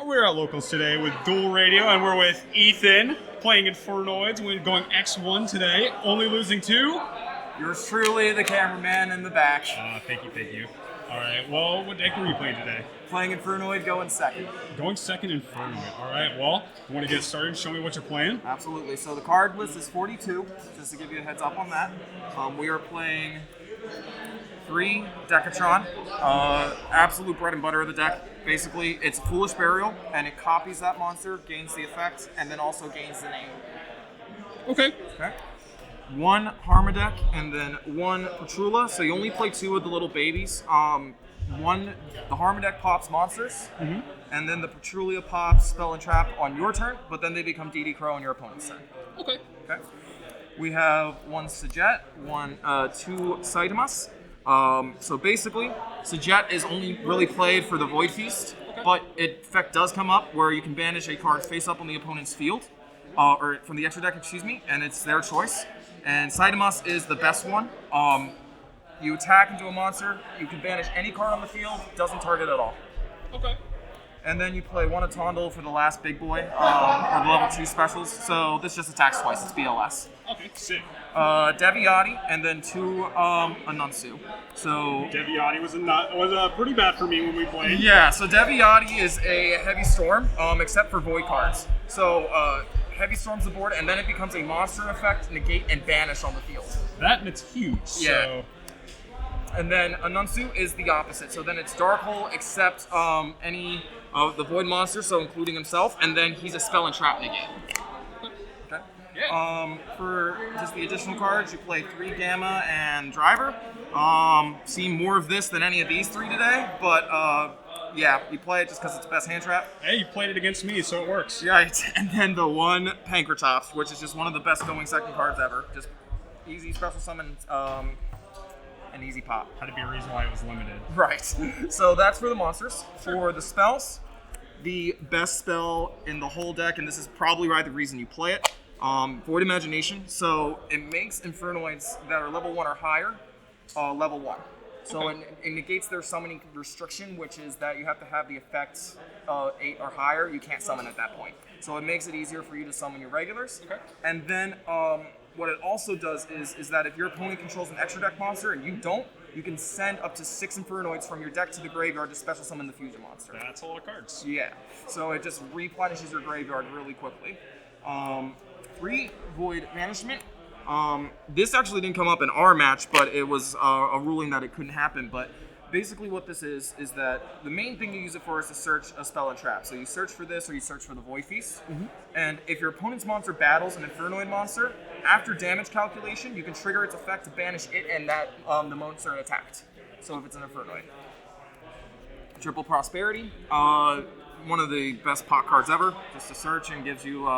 We're at Locals today with Dual Radio, and we're with Ethan playing Infernoids. We're going X1 today, only losing 2. Yours truly, the cameraman in the back. Thank you. All right, well, what deck are you playing today? Playing Infernoid, going second. Going second Infernoid. All right, well, you want to get started? Show me what you're playing. Absolutely. So the card list is 42, just to give you a heads up on that. We are playing 3 Decatron. Absolute bread and butter of the deck. Basically, it's Foolish Burial, and it copies that monster, gains the effect, and then also gains the name. Okay. 1 Harmadeck, and then 1 Petrula. So you only play 2 of the little babies. The Harmadeck pops monsters, and then the Petrulia pops Spell and Trap on your turn, but then they become DD Crow on your opponent's turn. Okay. We have 1 Sajet, 2 Saitamas. So basically, Sajet is only really played for the Void Feast, but effect does come up where you can banish a card face up on the opponent's field, or from the extra deck, and it's their choice. And Saitamas is the best one. You attack into a monster, you can banish any card on the field, doesn't target at all. Okay. And then you play 1 Atondal for the last big boy, or the level 2 specials. So this just attacks twice, it's BLS. Okay, sick. Deviati, and then 2 Anunsu. So Deviati was pretty bad for me when we played. yeah, so Deviati is a heavy storm, except for void cards. So heavy storms the board, and then it becomes a monster effect, negate, and banish on the field. That, and it's huge. Yeah. So. And then Anunsu is the opposite. So then it's Dark Hole, except any of the void monsters, so including himself, and then he's a Spell and Trap negate. Okay. Yeah. For just the additional cards, you play 3 Gamma and Driver. Seen more of this than any of these 3 today, but yeah, we play it just because it's the best hand trap. Hey, you played it against me, so it works. Right. And then the 1 Pankratops, which is just one of the best going second cards ever. Just easy special summon, an easy pop. Had to be a reason why it was limited. Right. So that's for the monsters. For the spells, the best spell in the whole deck, and this is probably the reason you play it, Void Imagination. So it makes Infernoids that are level 1 or higher, level 1. So it negates their summoning restriction, which is that you have to have the effect 8 or higher. You can't summon at that point. So it makes it easier for you to summon your regulars. Okay. And then what it also does is that if your opponent controls an extra deck monster and you don't, you can send up to 6 Infernoids from your deck to the graveyard to special summon the fusion monster. That's a lot of cards. Yeah. So it just replenishes your graveyard really quickly. 3 Void Management. This actually didn't come up in our match, but it was a ruling that it couldn't happen. But basically what this is that the main thing you use it for is to search a spell and trap. So you search for this or you search for the Void Feast. And if your opponent's monster battles an Infernoid monster, after damage calculation, you can trigger its effect to banish it and that the monster attacked. So if it's an Infernoid. Triple Prosperity. One of the best pot cards ever, just to search and gives you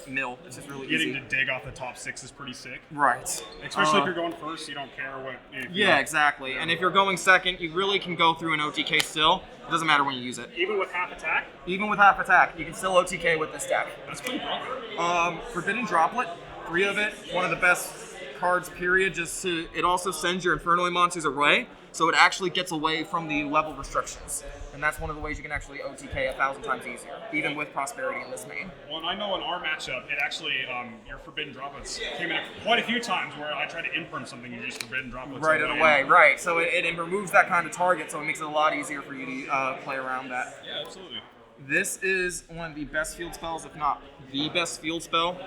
mill. It's just really Getting easy. to dig off the top 6 is pretty sick. Right. Especially if you're going first, you don't care what. Yeah, exactly. And if you're going second, you really can go through an OTK still. It doesn't matter when you use it. Even with half attack? Even with half attack, you can still OTK with this deck. That's pretty cool. Forbidden Droplet, 3 of it, one of the best cards, period. It also sends your Infernoid monsters away, so it actually gets away from the level restrictions. And that's one of the ways you can actually OTK 1,000 times easier, even with Prosperity in this main. Well, and I know in our matchup, it actually, your Forbidden Droplets came in quite a few times where I tried to imprint something and just Forbidden Droplets. Right away, right. So it removes that kind of target, so it makes it a lot easier for you to play around that. Yeah, absolutely. This is one of the best field spells, if not the best field spell,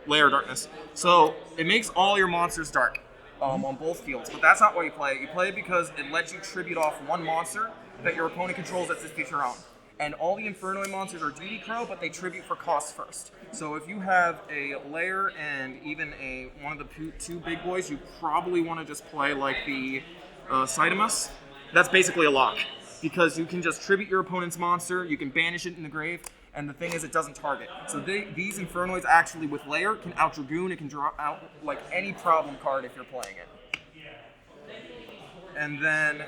Layer Darkness. So it makes all your monsters dark on both fields, but that's not why you play it. You play it because it lets you tribute off 1 monster that your opponent controls that's its your own. And all the Infernoid monsters are DD Crow, but they tribute for cost first. So if you have a Lair and even one of the 2 big boys, you probably want to just play like the Saitamas. That's basically a lock, because you can just tribute your opponent's monster, you can banish it in the grave, and the thing is it doesn't target. So these Infernoids actually with Lair can out-Dragoon, it can draw out like any problem card if you're playing it. And then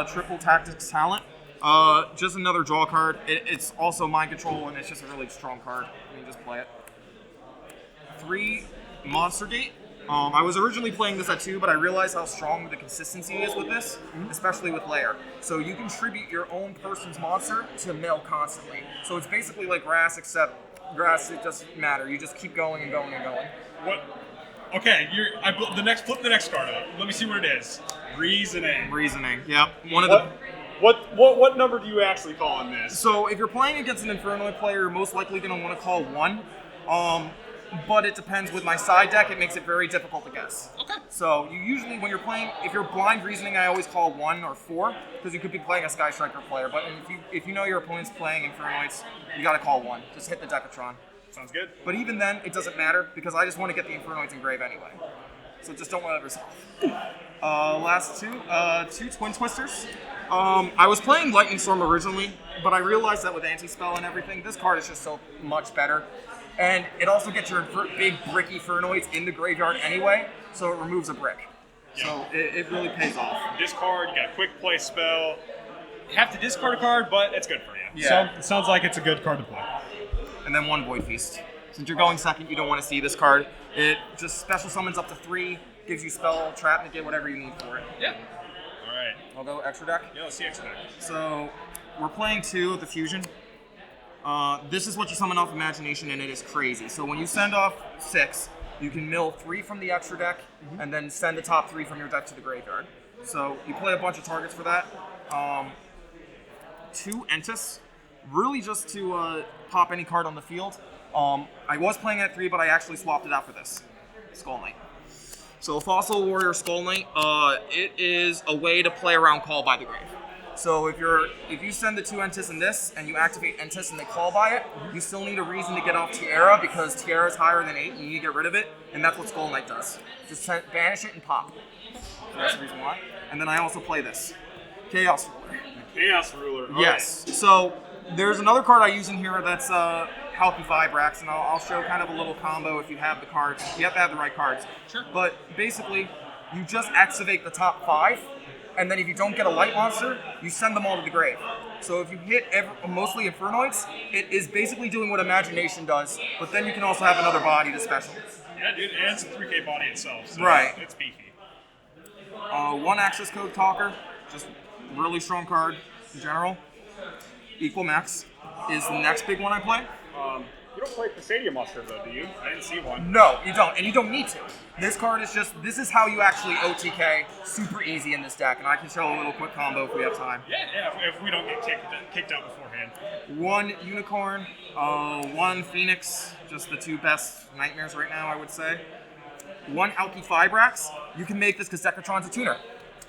triple Tactics Talent. Just another draw card. It's also Mind Control, and it's just a really strong card. You can just play it. 3 Monster Gate. I was originally playing this at 2, but I realized how strong the consistency is with this, especially with Lair. So you contribute your own person's monster to mill constantly. So it's basically like grass, except grass, it doesn't matter. You just keep going and going and going. What? Okay, flip the next card up. Let me see what it is. Reasoning. Reasoning, yeah. What number do you actually call in this? So if you're playing against an Infernoid player, you're most likely going to want to call 1. But it depends. With my side deck, it makes it very difficult to guess. Okay. So you usually, when you're playing, if you're blind reasoning, I always call 1 or 4, because you could be playing a Sky Striker player. But if you know your opponent's playing Infernoids, you got to call 1. Just hit the Decatron. Sounds good. But even then, it doesn't matter, because I just want to get the Infernoids in grave anyway. So just don't let it resolve. Last two Twin Twisters. I was playing Lightning Storm originally, but I realized that with anti-spell and everything, this card is just so much better. And it also gets your big bricky Infernoids in the graveyard anyway, so it removes a brick. Yeah. So it really pays off. Discard, you got a quick play spell. You have to discard a card, but it's good for you. Yeah. So it sounds like it's a good card to play. And then 1 Void Feast. Since you're going second, you don't want to see this card. It just special summons up to 3, gives you spell, trap, negate, whatever you need for it. Yeah. All right. I'll go extra deck. Yeah, let's see extra deck. So we're playing 2 of the Fusion. This is what you summon off Imagination, and it is crazy. So when you send off 6, you can mill 3 from the extra deck, and then send the top 3 from your deck to the graveyard. So you play a bunch of targets for that. 2 Entis, really just to pop any card on the field. I was playing at 3, but I actually swapped it out for this. Skull Knight. So Fossil Warrior Skull Knight, it is a way to play around Call by the Grave. So if you send the 2 Entis in this, and you activate Entis and they call by it, you still need a reason to get off Tiara, because Tiara is higher than 8, and you need to get rid of it, and that's what Skull Knight does. Just banish it and pop. So that's the reason why. And then I also play this. Chaos Ruler. Chaos Ruler. All yes. Right. So there's another card I use in here that's Halky Vibrax, and I'll show kind of a little combo if you have the cards. You have to have the right cards. Sure. But basically, you just activate the top 5, and then if you don't get a light monster, you send them all to the grave. So if you hit mostly Infernoids, it is basically doing what Imagination does, but then you can also have another body to special. Yeah, dude, and it's a 3K body itself, so right. It's beefy. 1 Access Code Talker, just really strong card in general. Equal Max is the next big one I play. You don't play Stadium Monster though, do you? I didn't see one. No, you don't, and you don't need to. This card is just, this is how you actually OTK super easy in this deck, and I can show a little quick combo if we have time. Yeah, if we don't get kicked out beforehand. 1 Unicorn, 1 Phoenix, just the 2 best nightmares right now, I would say. 1 Halky Vibrax, you can make this because Decatron's a tuner.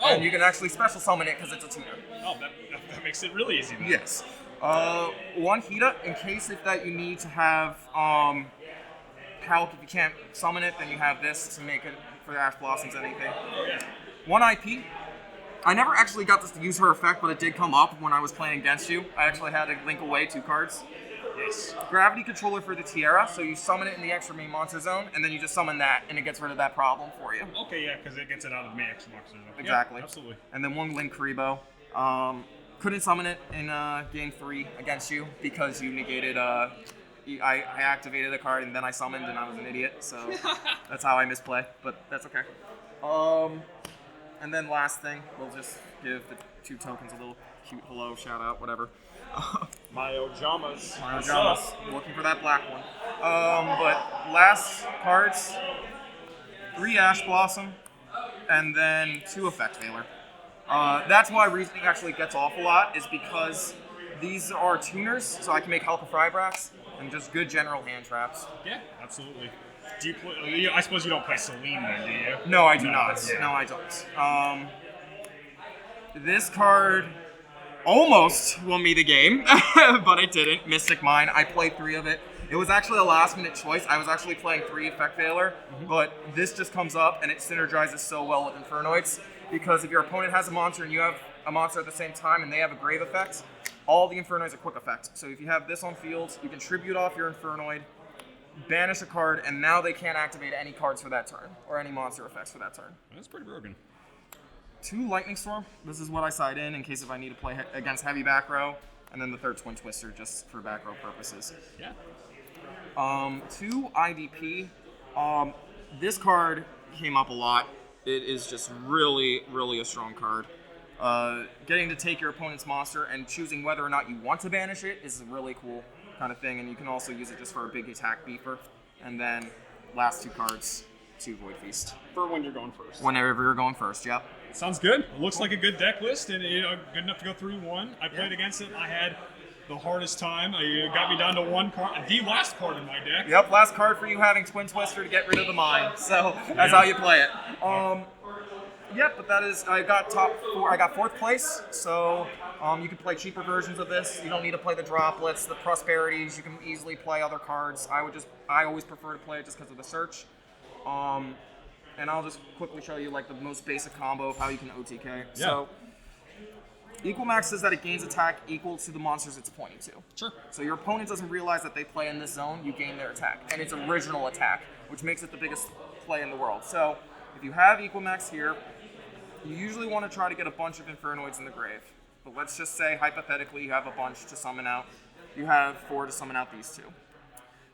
Oh. And you can actually special summon it because it's a tuner. Oh, that makes it really easy then. Yes. 1 Hita, in case if that you need to have Halk, if you can't summon it, then you have this to make it for Ash Blossoms, anything. Oh, yeah. 1 IP. I never actually got to use her effect, but it did come up when I was playing against you. I actually had to link away 2 cards. Yes. Gravity Controller for the Tiara, so you summon it in the extra main monster zone, and then you just summon that, and it gets rid of that problem for you. Okay, yeah, because it gets it out of the main extra monster zone. Exactly. Yeah, absolutely. And then 1 Link Karibo. Couldn't summon it in game 3 against you because you negated. I activated a card and then I summoned and I was an idiot, so that's how I misplay. But that's okay. And then last thing, we'll just give the 2 tokens a little cute hello, shout out, whatever. My Ojamas. Looking for that black one. But last cards, 3 Ash Blossom, and then 2 Effect Veiler. That's why Reasoning actually gets off a lot, is because these are tuners, so I can make Halka Vibrax and just good general hand traps. Yeah, absolutely. Do you play, I suppose you don't play Celine then, do you? No, I do not. Yeah. No, I don't. This card almost won me the game, but it didn't. Mystic Mine. I played 3 of it. It was actually a last-minute choice. I was actually playing 3 Effect Veiler, but this just comes up and it synergizes so well with Infernoids. Because if your opponent has a monster and you have a monster at the same time and they have a grave effect, all the Infernoids are quick effect. So if you have this on field, you can tribute off your Infernoid, banish a card, and now they can't activate any cards for that turn, or any monster effects for that turn. That's pretty broken. 2 Lightning Storm, this is what I side in case if I need to play against heavy back row, and then the 3rd Twin Twister just for back row purposes. Yeah. 2 IDP, this card came up a lot. It is just really, really a strong card. Getting to take your opponent's monster and choosing whether or not you want to banish it is a really cool kind of thing, and you can also use it just for a big attack beefer. And then last 2 cards to Void Feast. For when you're going first. Whenever you're going first, yep. Sounds good. It looks like a good deck list, and good enough to go through one. I played against it. I had the hardest time. It got me down to 1 card, the last card in my deck. Yep, last card for you having Twin Twister to get rid of the mine. So that's how you play it. Yep, but that is, I got top 4. I got 4th place, so you can play cheaper versions of this. You don't need to play the droplets, the prosperities. You can easily play other cards. I always prefer to play it just because of the search. And I'll just quickly show you like the most basic combo of how you can OTK. Yeah. So Equal Max says that it gains attack equal to the monsters it's pointing to. Sure. So your opponent doesn't realize that they play in this zone, you gain their attack. And it's original attack, which makes it the biggest play in the world. So if you have Equal Max here, you usually want to try to get a bunch of Infernoids in the grave. But let's just say, hypothetically, you have a bunch to summon out. You have 4 to summon out these 2.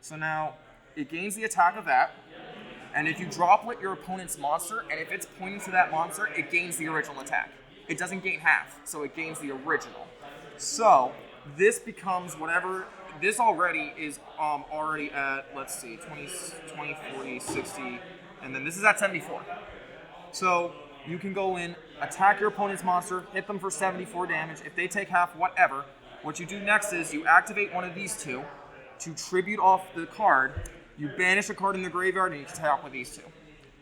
So now, it gains the attack of that. And if you droplet your opponent's monster, and if it's pointing to that monster, it gains the original attack. It doesn't gain half, so it gains the original. So, this becomes whatever... This already is already at, let's see, 20, 40, 60, and then this is at 74. So, you can go in, attack your opponent's monster, hit them for 74 damage. If they take half, whatever. What you do next is you activate one of these 2 to tribute off the card. You banish a card in the graveyard, and you can attack with these 2.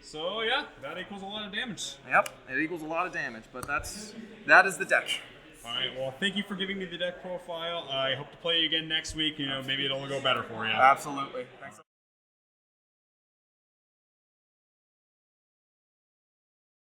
So yeah, that equals a lot of damage. Yep, it equals a lot of damage, but that is the deck. All right, well, thank you for giving me the deck profile. I hope to play you again next week. Maybe it'll go better for you. Absolutely. Thanks.